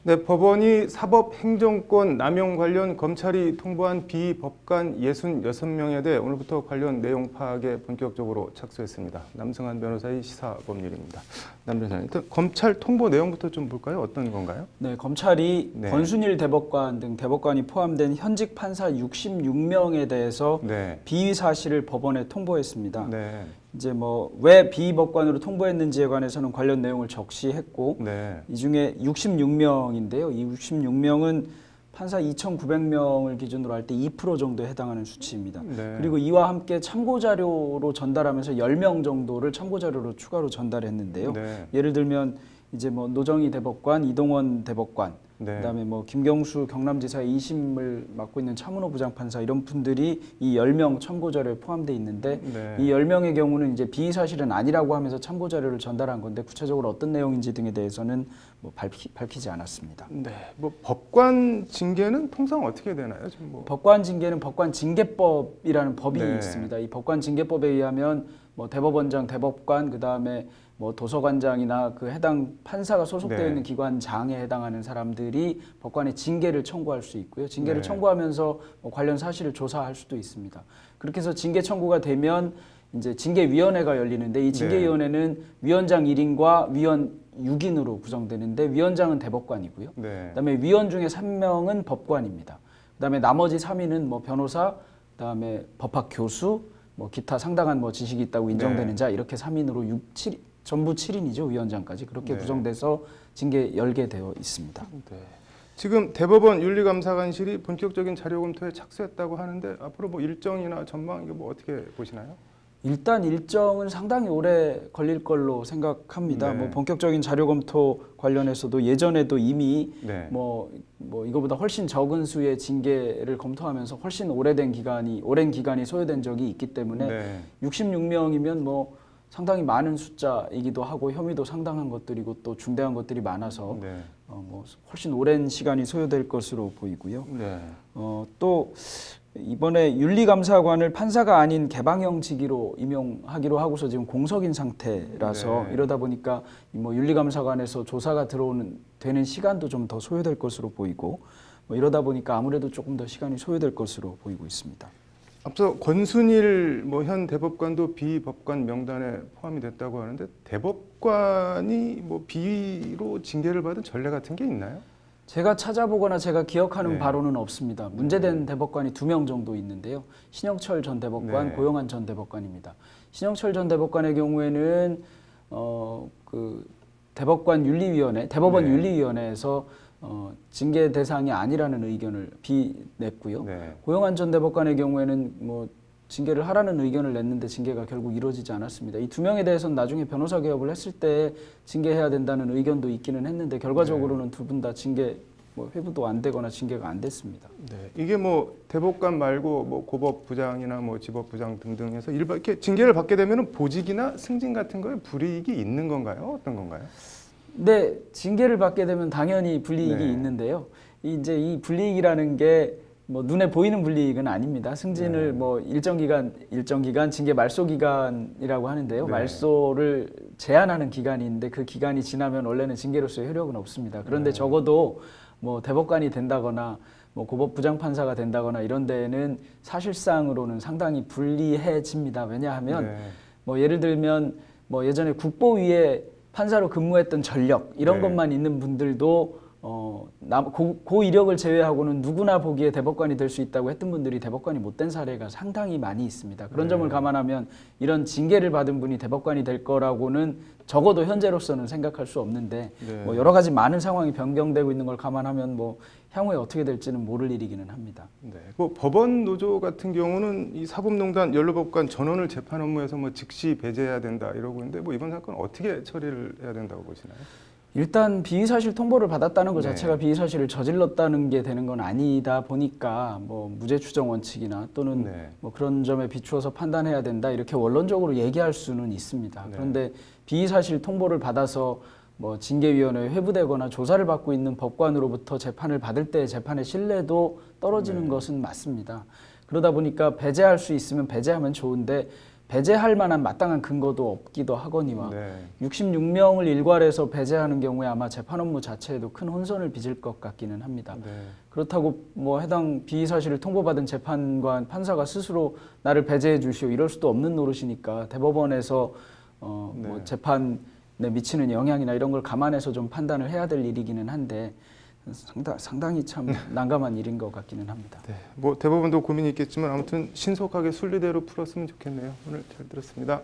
네, 법원이 사법행정권 남용 관련 검찰이 통보한 비법관 66명에 대해 오늘부터 관련 내용 파악에 본격적으로 착수했습니다. 남승환 변호사의 시사법률입니다. 남 변호사님, 일단 검찰 통보 내용부터 좀 볼까요? 어떤 건가요? 네, 검찰이 네. 권순일 대법관 등 대법관이 포함된 현직 판사 66명에 대해서 네. 비위 사실을 법원에 통보했습니다. 네. 이제 뭐 왜 비법관으로 통보했는지에 관해서는 관련 내용을 적시했고 네. 이 중에 66명인데요. 이 66명은 판사 2,900명을 기준으로 할 때 2% 정도에 해당하는 수치입니다. 네. 그리고 이와 함께 참고자료로 전달하면서 10명 정도를 참고자료로 추가로 전달했는데요. 네. 예를 들면 이제 뭐 노정희 대법관, 이동원 대법관, 네. 그다음에 뭐 김경수 경남지사 2심을 맡고 있는 차문호 부장판사 이런 분들이 이 10명 참고 자료에 포함되어 있는데 네. 이 10명의 경우는 이제 비위 사실은 아니라고 하면서 참고 자료를 전달한 건데 구체적으로 어떤 내용인지 등에 대해서는 뭐 밝히지 않았습니다. 네. 뭐 법관 징계는 통상 어떻게 되나요? 지금 뭐. 법관 징계는 법관 징계법이라는 법이 네. 있습니다. 이 법관 징계법에 의하면 뭐 대법원장, 대법관, 그다음에 뭐 도서관장이나 그 해당 판사가 소속되어 네. 있는 기관장에 해당하는 사람들이 법관의 징계를 청구할 수 있고요. 징계를 네. 청구하면서 뭐 관련 사실을 조사할 수도 있습니다. 그렇게 해서 징계 청구가 되면 이제 징계위원회가 열리는데 이 징계위원회는 위원장 1인과 위원 6인으로 구성되는데 위원장은 대법관이고요. 네. 그다음에 위원 중에 3명은 법관입니다. 그다음에 나머지 3인은 뭐 변호사, 그다음에 법학 교수, 뭐 기타 상당한 뭐 지식이 있다고 인정되는 네. 자 이렇게 3인으로 7 전부 7인이죠. 위원장까지 그렇게 네. 구성돼서 징계 열게 되어 있습니다. 네. 지금 대법원 윤리감사관실이 본격적인 자료 검토에 착수했다고 하는데 앞으로 뭐 일정이나 전망 이거 뭐 어떻게 보시나요? 일단 일정은 상당히 오래 걸릴 걸로 생각합니다. 네. 뭐 본격적인 자료 검토 관련해서도 예전에도 이미 네. 뭐 이거보다 훨씬 적은 수의 징계를 검토하면서 훨씬 오랜 기간이 소요된 적이 있기 때문에 네. 66명이면 뭐 상당히 많은 숫자이기도 하고 혐의도 상당한 것들이고 또 중대한 것들이 많아서 네. 뭐 훨씬 오랜 시간이 소요될 것으로 보이고요. 네. 또 이번에 윤리감사관을 판사가 아닌 개방형직으로 임용하기로 하고서 지금 공석인 상태라서 네. 이러다 보니까 뭐 윤리감사관에서 조사가 되는 시간도 좀 더 소요될 것으로 보이고 뭐 이러다 보니까 아무래도 조금 더 시간이 소요될 것으로 보이고 있습니다. 앞서 권순일 뭐 현 대법관도 비법관 명단에 포함이 됐다고 하는데 대법관이 뭐 비위로 징계를 받은 전례 같은 게 있나요? 제가 찾아보거나 제가 기억하는 네. 바로는 없습니다. 문제된 대법관이 2명 정도 있는데요. 신영철 전 대법관, 네. 고영한 전 대법관입니다. 신영철 전 대법관의 경우에는 그 대법관 윤리위원회, 대법원 네. 윤리위원회에서 징계 대상이 아니라는 의견을 냈고요. 네. 고영한 전 대법관의 경우에는 뭐 징계를 하라는 의견을 냈는데 징계가 결국 이루어지지 않았습니다. 이 2명에 대해서는 나중에 변호사 개업을 했을 때 징계해야 된다는 의견도 있기는 했는데 결과적으로는 두 분 다 징계 뭐 회부도 안 되거나 징계가 안 됐습니다. 네. 이게 뭐 대법관 말고 뭐 고법부장이나 뭐 지법부장 등등해서 이렇게 징계를 받게 되면 보직이나 승진 같은 거에 불이익이 있는 건가요? 어떤 건가요? 네, 징계를 받게 되면 당연히 불이익이 네. 있는데요. 이제 이 불이익이라는 게 뭐 눈에 보이는 불이익은 아닙니다. 승진을 네. 뭐 일정 기간 징계 말소 기간이라고 하는데요. 네. 말소를 제한하는 기간이 있는데 그 기간이 지나면 원래는 징계로서의 효력은 없습니다. 그런데 네. 적어도 뭐 대법관이 된다거나 뭐 고법 부장판사가 된다거나 이런 데는 사실상으로는 상당히 불리해집니다. 왜냐하면 네. 뭐 예를 들면 뭐 예전에 국보위에 판사로 근무했던 전력 이런 네. 것만 있는 분들도 고 이력을 제외하고는 누구나 보기에 대법관이 될 수 있다고 했던 분들이 대법관이 못 된 사례가 상당히 많이 있습니다. 그런 네. 점을 감안하면 이런 징계를 받은 분이 대법관이 될 거라고는 적어도 현재로서는 생각할 수 없는데 네. 뭐 여러 가지 많은 상황이 변경되고 있는 걸 감안하면 뭐 향후에 어떻게 될지는 모를 일이기는 합니다. 네. 뭐 법원 노조 같은 경우는 이 사법농단 연루법관 전원을 재판 업무에서 뭐 즉시 배제해야 된다 이러고 있는데 뭐 이번 사건 어떻게 처리를 해야 된다고 보시나요? 일단 비위사실 통보를 받았다는 것 네. 자체가 비위사실을 저질렀다는 게 되는 건 아니다 보니까 뭐 무죄 추정 원칙이나 또는 네. 뭐 그런 점에 비추어서 판단해야 된다 이렇게 원론적으로 얘기할 수는 있습니다. 네. 그런데 비위사실 통보를 받아서 뭐 징계위원회에 회부되거나 조사를 받고 있는 법관으로부터 재판을 받을 때 재판의 신뢰도 떨어지는 네. 것은 맞습니다. 그러다 보니까 배제할 수 있으면 배제하면 좋은데 배제할 만한 마땅한 근거도 없기도 하거니와 네. 66명을 일괄해서 배제하는 경우에 아마 재판 업무 자체에도 큰 혼선을 빚을 것 같기는 합니다. 네. 그렇다고 뭐 해당 비의 사실을 통보받은 재판관 판사가 스스로 나를 배제해 주시오 이럴 수도 없는 노릇이니까 대법원에서 뭐 재판에 미치는 영향이나 이런 걸 감안해서 좀 판단을 해야 될 일이기는 한데 상당히 참 난감한 일인 것 같기는 합니다. 네. 뭐 대법원도 고민이 있겠지만 아무튼 신속하게 순리대로 풀었으면 좋겠네요. 오늘 잘 들었습니다.